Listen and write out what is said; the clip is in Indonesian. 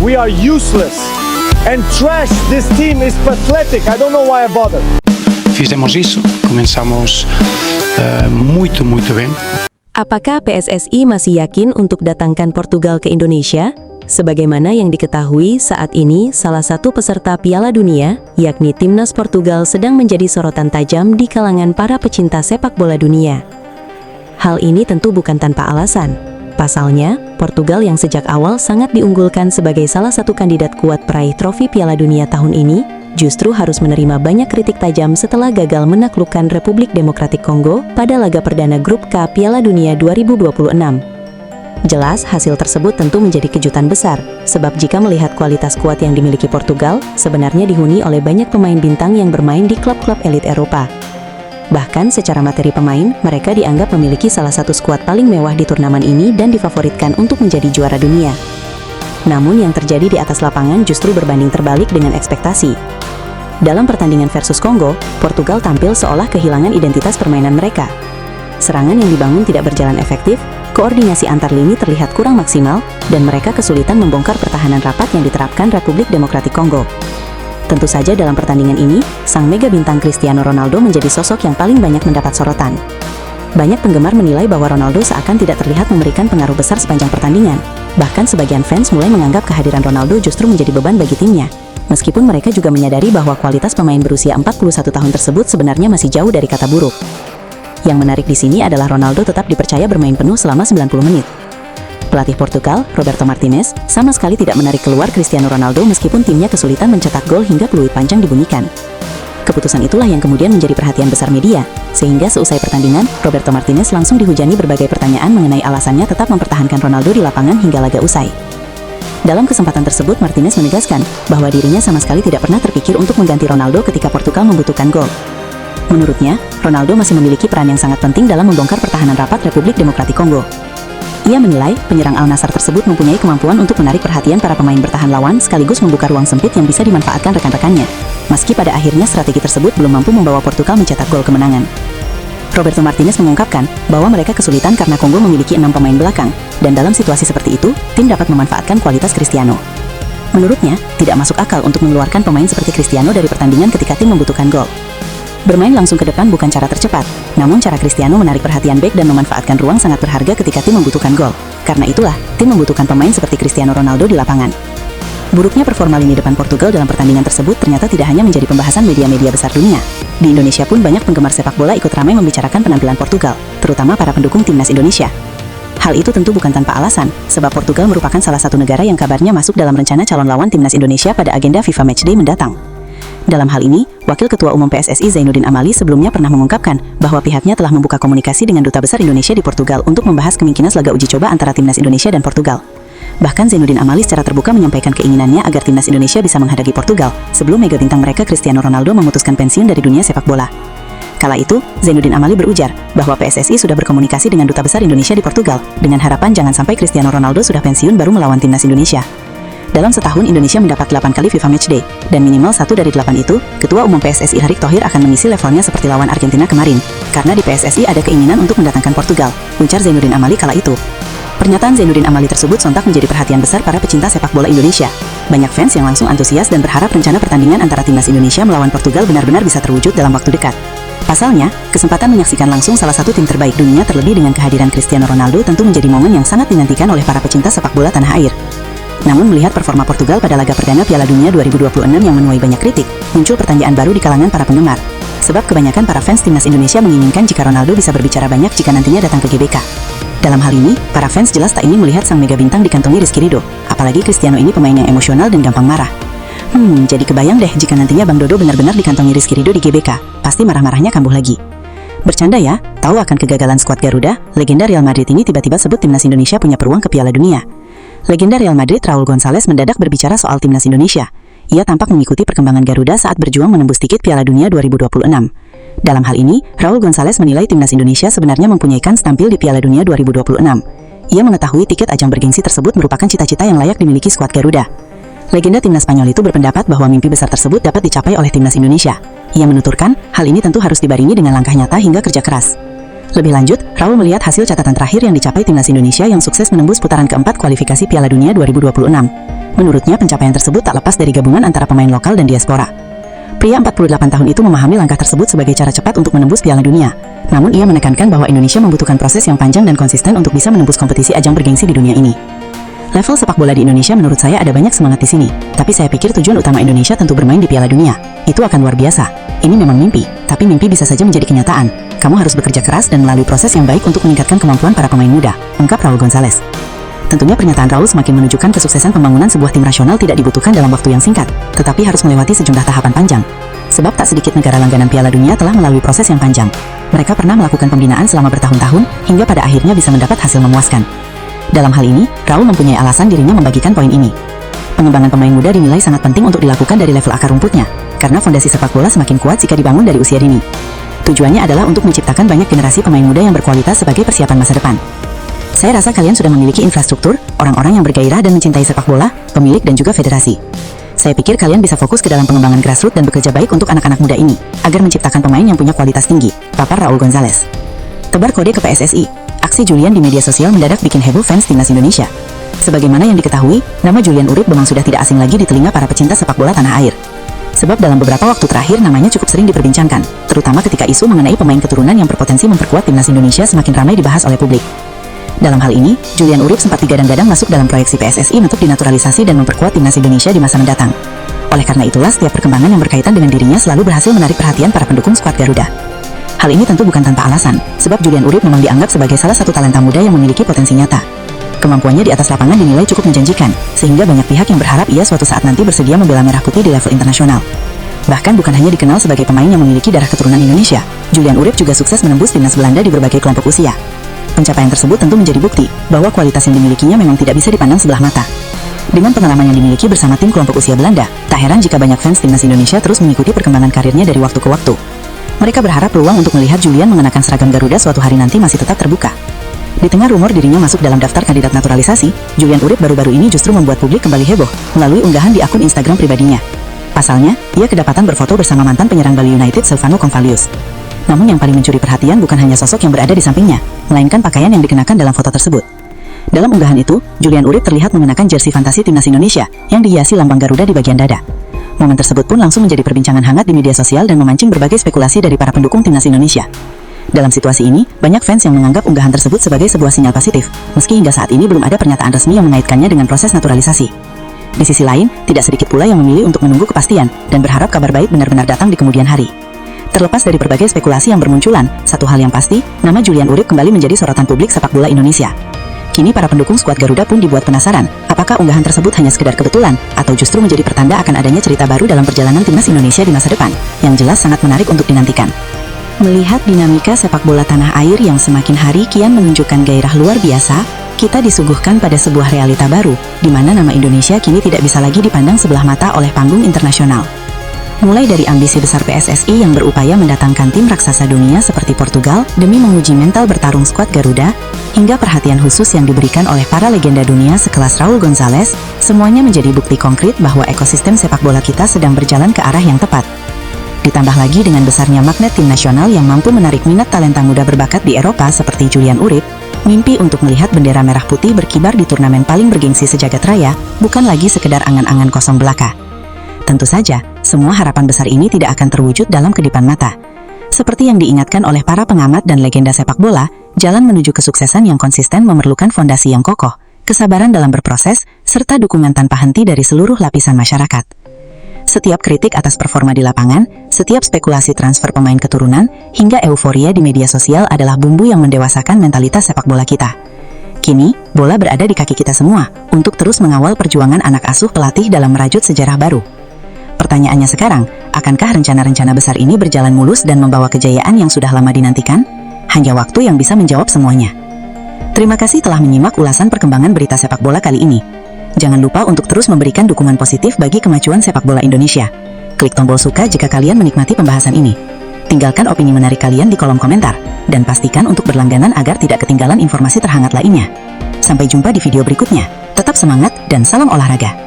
We are useless. And trash, this team is pathetic. I don't know why I bothered. Fizemos isso, começamos muito bem. Apakah PSSI masih yakin untuk datangkan Portugal ke Indonesia? Sebagaimana yang diketahui saat ini, salah satu peserta Piala Dunia, yakni Timnas Portugal, sedang menjadi sorotan tajam di kalangan para pecinta sepak bola dunia. Hal ini tentu bukan tanpa alasan. Pasalnya, Portugal yang sejak awal sangat diunggulkan sebagai salah satu kandidat kuat peraih trofi Piala Dunia tahun ini, justru harus menerima banyak kritik tajam setelah gagal menaklukkan Republik Demokratik Kongo pada laga perdana Grup K Piala Dunia 2026. Jelas, hasil tersebut tentu menjadi kejutan besar, sebab jika melihat kualitas kuat yang dimiliki Portugal, sebenarnya dihuni oleh banyak pemain bintang yang bermain di klub-klub elit Eropa. Bahkan secara materi pemain, mereka dianggap memiliki salah satu skuad paling mewah di turnamen ini dan difavoritkan untuk menjadi juara dunia. Namun yang terjadi di atas lapangan justru berbanding terbalik dengan ekspektasi. Dalam pertandingan versus Kongo, Portugal tampil seolah kehilangan identitas permainan mereka. Serangan yang dibangun tidak berjalan efektif, koordinasi antar lini terlihat kurang maksimal, dan mereka kesulitan membongkar pertahanan rapat yang diterapkan Republik Demokratik Kongo. Tentu saja dalam pertandingan ini, sang mega bintang Cristiano Ronaldo menjadi sosok yang paling banyak mendapat sorotan. Banyak penggemar menilai bahwa Ronaldo seakan tidak terlihat memberikan pengaruh besar sepanjang pertandingan. Bahkan sebagian fans mulai menganggap kehadiran Ronaldo justru menjadi beban bagi timnya. Meskipun mereka juga menyadari bahwa kualitas pemain berusia 41 tahun tersebut sebenarnya masih jauh dari kata buruk. Yang menarik di sini adalah Ronaldo tetap dipercaya bermain penuh selama 90 menit. Pelatih Portugal, Roberto Martinez, sama sekali tidak menarik keluar Cristiano Ronaldo meskipun timnya kesulitan mencetak gol hingga peluit panjang dibunyikan. Keputusan itulah yang kemudian menjadi perhatian besar media, sehingga seusai pertandingan, Roberto Martinez langsung dihujani berbagai pertanyaan mengenai alasannya tetap mempertahankan Ronaldo di lapangan hingga laga usai. Dalam kesempatan tersebut, Martinez menegaskan bahwa dirinya sama sekali tidak pernah terpikir untuk mengganti Ronaldo ketika Portugal membutuhkan gol. Menurutnya, Ronaldo masih memiliki peran yang sangat penting dalam membongkar pertahanan rapat Republik Demokratik Kongo. Ia menilai penyerang Al Nassr tersebut mempunyai kemampuan untuk menarik perhatian para pemain bertahan lawan sekaligus membuka ruang sempit yang bisa dimanfaatkan rekan-rekannya. Meski pada akhirnya strategi tersebut belum mampu membawa Portugal mencetak gol kemenangan. Roberto Martinez mengungkapkan bahwa mereka kesulitan karena Kongo memiliki 6 pemain belakang, dan dalam situasi seperti itu, tim dapat memanfaatkan kualitas Cristiano. Menurutnya, tidak masuk akal untuk mengeluarkan pemain seperti Cristiano dari pertandingan ketika tim membutuhkan gol. Bermain langsung ke depan bukan cara tercepat, namun cara Cristiano menarik perhatian bek dan memanfaatkan ruang sangat berharga ketika tim membutuhkan gol. Karena itulah, tim membutuhkan pemain seperti Cristiano Ronaldo di lapangan. Buruknya performa lini depan Portugal dalam pertandingan tersebut ternyata tidak hanya menjadi pembahasan media-media besar dunia. Di Indonesia pun banyak penggemar sepak bola ikut ramai membicarakan penampilan Portugal, terutama para pendukung timnas Indonesia. Hal itu tentu bukan tanpa alasan, sebab Portugal merupakan salah satu negara yang kabarnya masuk dalam rencana calon lawan timnas Indonesia pada agenda FIFA Matchday mendatang. Dalam hal ini, Wakil Ketua Umum PSSI Zainuddin Amali sebelumnya pernah mengungkapkan bahwa pihaknya telah membuka komunikasi dengan Duta Besar Indonesia di Portugal untuk membahas kemungkinan laga uji coba antara timnas Indonesia dan Portugal. Bahkan Zainuddin Amali secara terbuka menyampaikan keinginannya agar timnas Indonesia bisa menghadapi Portugal sebelum mega bintang mereka Cristiano Ronaldo memutuskan pensiun dari dunia sepak bola. Kala itu, Zainuddin Amali berujar bahwa PSSI sudah berkomunikasi dengan Duta Besar Indonesia di Portugal dengan harapan jangan sampai Cristiano Ronaldo sudah pensiun baru melawan timnas Indonesia. Dalam setahun Indonesia mendapat 8 kali FIFA Matchday, dan minimal 1 dari 8 itu, Ketua Umum PSSI Erick Thohir akan mengisi levelnya seperti lawan Argentina kemarin. Karena di PSSI ada keinginan untuk mendatangkan Portugal, ujar Zainuddin Amali kala itu. Pernyataan Zainuddin Amali tersebut sontak menjadi perhatian besar para pecinta sepak bola Indonesia. Banyak fans yang langsung antusias dan berharap rencana pertandingan antara timnas Indonesia melawan Portugal benar-benar bisa terwujud dalam waktu dekat. Pasalnya, kesempatan menyaksikan langsung salah satu tim terbaik dunia terlebih dengan kehadiran Cristiano Ronaldo tentu menjadi momen yang sangat dinantikan oleh para pecinta sepak bola tanah air. Namun melihat performa Portugal pada laga perdana Piala Dunia 2026 yang menuai banyak kritik, muncul pertanyaan baru di kalangan para penggemar. Sebab kebanyakan para fans timnas Indonesia menginginkan jika Ronaldo bisa berbicara banyak jika nantinya datang ke GBK. Dalam hal ini, para fans jelas tak ingin melihat sang mega bintang dikantongi Rizky Ridho, apalagi Cristiano ini pemain yang emosional dan gampang marah. Jadi kebayang deh jika nantinya Bang Dodo benar-benar dikantongi Rizky Ridho di GBK, pasti marah-marahnya kambuh lagi. Bercanda ya, tahu akan kegagalan skuad Garuda, legenda Real Madrid ini tiba-tiba sebut timnas Indonesia punya peluang ke Piala Dunia. Legenda Real Madrid Raul Gonzalez mendadak berbicara soal timnas Indonesia. Ia tampak mengikuti perkembangan Garuda saat berjuang menembus tiket Piala Dunia 2026. Dalam hal ini, Raul Gonzalez menilai timnas Indonesia sebenarnya mempunyai kans tampil di Piala Dunia 2026. Ia mengetahui tiket ajang bergengsi tersebut merupakan cita-cita yang layak dimiliki skuad Garuda. Legenda timnas Spanyol itu berpendapat bahwa mimpi besar tersebut dapat dicapai oleh timnas Indonesia. Ia menuturkan, hal ini tentu harus dibarengi dengan langkah nyata hingga kerja keras. Lebih lanjut, Raul melihat hasil catatan terakhir yang dicapai timnas Indonesia yang sukses menembus putaran keempat kualifikasi Piala Dunia 2026. Menurutnya, pencapaian tersebut tak lepas dari gabungan antara pemain lokal dan diaspora. Pria 48 tahun itu memahami langkah tersebut sebagai cara cepat untuk menembus Piala Dunia. Namun ia menekankan bahwa Indonesia membutuhkan proses yang panjang dan konsisten untuk bisa menembus kompetisi ajang bergengsi di dunia ini. Level sepak bola di Indonesia menurut saya ada banyak semangat di sini, tapi saya pikir tujuan utama Indonesia tentu bermain di Piala Dunia. Itu akan luar biasa. Ini memang mimpi, tapi mimpi bisa saja menjadi kenyataan. Kamu harus bekerja keras dan melalui proses yang baik untuk meningkatkan kemampuan para pemain muda, ungkap Raul Gonzalez. Tentunya pernyataan Raul semakin menunjukkan kesuksesan pembangunan sebuah tim nasional tidak dibutuhkan dalam waktu yang singkat, tetapi harus melewati sejumlah tahapan panjang. Sebab tak sedikit negara langganan Piala Dunia telah melalui proses yang panjang. Mereka pernah melakukan pembinaan selama bertahun-tahun, hingga pada akhirnya bisa mendapat hasil memuaskan. Dalam hal ini, Raul mempunyai alasan dirinya membagikan poin ini. Pengembangan pemain muda dinilai sangat penting untuk dilakukan dari level akar rumputnya, karena fondasi sepak bola semakin kuat jika dibangun dari usia dini. Tujuannya adalah untuk menciptakan banyak generasi pemain muda yang berkualitas sebagai persiapan masa depan. Saya rasa kalian sudah memiliki infrastruktur, orang-orang yang bergairah dan mencintai sepak bola, pemilik dan juga federasi. Saya pikir kalian bisa fokus ke dalam pengembangan grassroots dan bekerja baik untuk anak-anak muda ini, agar menciptakan pemain yang punya kualitas tinggi, papar Raul Gonzalez. Tebar kode ke PSSI. Aksi Julian di media sosial mendadak bikin heboh fans timnas Indonesia. Sebagaimana yang diketahui, nama Julian Urip memang sudah tidak asing lagi di telinga para pecinta sepak bola tanah air. Sebab dalam beberapa waktu terakhir namanya cukup sering diperbincangkan, terutama ketika isu mengenai pemain keturunan yang berpotensi memperkuat timnas Indonesia semakin ramai dibahas oleh publik. Dalam hal ini, Julian Urip sempat digadang-gadang masuk dalam proyeksi PSSI untuk dinaturalisasi dan memperkuat timnas Indonesia di masa mendatang. Oleh karena itulah, setiap perkembangan yang berkaitan dengan dirinya selalu berhasil menarik perhatian para pendukung skuad Garuda. Hal ini tentu bukan tanpa alasan, sebab Julian Urip memang dianggap sebagai salah satu talenta muda yang memiliki potensi nyata. Kemampuannya di atas lapangan dinilai cukup menjanjikan, sehingga banyak pihak yang berharap ia suatu saat nanti bersedia membela merah putih di level internasional. Bahkan bukan hanya dikenal sebagai pemain yang memiliki darah keturunan Indonesia, Julian Urip juga sukses menembus timnas Belanda di berbagai kelompok usia. Pencapaian tersebut tentu menjadi bukti bahwa kualitas yang dimilikinya memang tidak bisa dipandang sebelah mata. Dengan pengalaman yang dimiliki bersama tim kelompok usia Belanda, tak heran jika banyak fans timnas Indonesia terus mengikuti perkembangan karirnya dari waktu ke waktu. Mereka berharap peluang untuk melihat Julian mengenakan seragam Garuda suatu hari nanti masih tetap terbuka. Di tengah rumor dirinya masuk dalam daftar kandidat naturalisasi, Julian Urip baru-baru ini justru membuat publik kembali heboh melalui unggahan di akun Instagram pribadinya. Pasalnya, ia kedapatan berfoto bersama mantan penyerang Bali United Silvano Convalius. Namun yang paling mencuri perhatian bukan hanya sosok yang berada di sampingnya, melainkan pakaian yang dikenakan dalam foto tersebut. Dalam unggahan itu, Julian Urip terlihat mengenakan jersey fantasi timnas Indonesia yang dihiasi lambang Garuda di bagian dada. Momen tersebut pun langsung menjadi perbincangan hangat di media sosial dan memancing berbagai spekulasi dari para pendukung timnas Indonesia. Dalam situasi ini, banyak fans yang menganggap unggahan tersebut sebagai sebuah sinyal positif, meski hingga saat ini belum ada pernyataan resmi yang mengaitkannya dengan proses naturalisasi. Di sisi lain, tidak sedikit pula yang memilih untuk menunggu kepastian dan berharap kabar baik benar-benar datang di kemudian hari. Terlepas dari berbagai spekulasi yang bermunculan, satu hal yang pasti, nama Julian Urip kembali menjadi sorotan publik sepak bola Indonesia. Kini para pendukung skuad Garuda pun dibuat penasaran, apakah unggahan tersebut hanya sekedar kebetulan, atau justru menjadi pertanda akan adanya cerita baru dalam perjalanan timnas Indonesia di masa depan, yang jelas sangat menarik untuk dinantikan. Melihat dinamika sepak bola tanah air yang semakin hari kian menunjukkan gairah luar biasa, kita disuguhkan pada sebuah realita baru, di mana nama Indonesia kini tidak bisa lagi dipandang sebelah mata oleh panggung internasional. Mulai dari ambisi besar PSSI yang berupaya mendatangkan tim raksasa dunia seperti Portugal demi menguji mental bertarung skuad Garuda, hingga perhatian khusus yang diberikan oleh para legenda dunia sekelas Raul Gonzalez, semuanya menjadi bukti konkret bahwa ekosistem sepak bola kita sedang berjalan ke arah yang tepat. Ditambah lagi dengan besarnya magnet tim nasional yang mampu menarik minat talenta muda berbakat di Eropa seperti Julian Urip, mimpi untuk melihat bendera merah putih berkibar di turnamen paling bergengsi sejagat raya bukan lagi sekedar angan-angan kosong belaka. Tentu saja, semua harapan besar ini tidak akan terwujud dalam kedipan mata. Seperti yang diingatkan oleh para pengamat dan legenda sepak bola, jalan menuju kesuksesan yang konsisten memerlukan fondasi yang kokoh, kesabaran dalam berproses, serta dukungan tanpa henti dari seluruh lapisan masyarakat. Setiap kritik atas performa di lapangan, setiap spekulasi transfer pemain keturunan, hingga euforia di media sosial adalah bumbu yang mendewasakan mentalitas sepak bola kita. Kini, bola berada di kaki kita semua untuk terus mengawal perjuangan anak asuh pelatih dalam merajut sejarah baru. Pertanyaannya sekarang, akankah rencana-rencana besar ini berjalan mulus dan membawa kejayaan yang sudah lama dinantikan? Hanya waktu yang bisa menjawab semuanya. Terima kasih telah menyimak ulasan perkembangan berita sepak bola kali ini. Jangan lupa untuk terus memberikan dukungan positif bagi kemajuan sepak bola Indonesia. Klik tombol suka jika kalian menikmati pembahasan ini. Tinggalkan opini menarik kalian di kolom komentar, dan pastikan untuk berlangganan agar tidak ketinggalan informasi terhangat lainnya. Sampai jumpa di video berikutnya. Tetap semangat dan salam olahraga.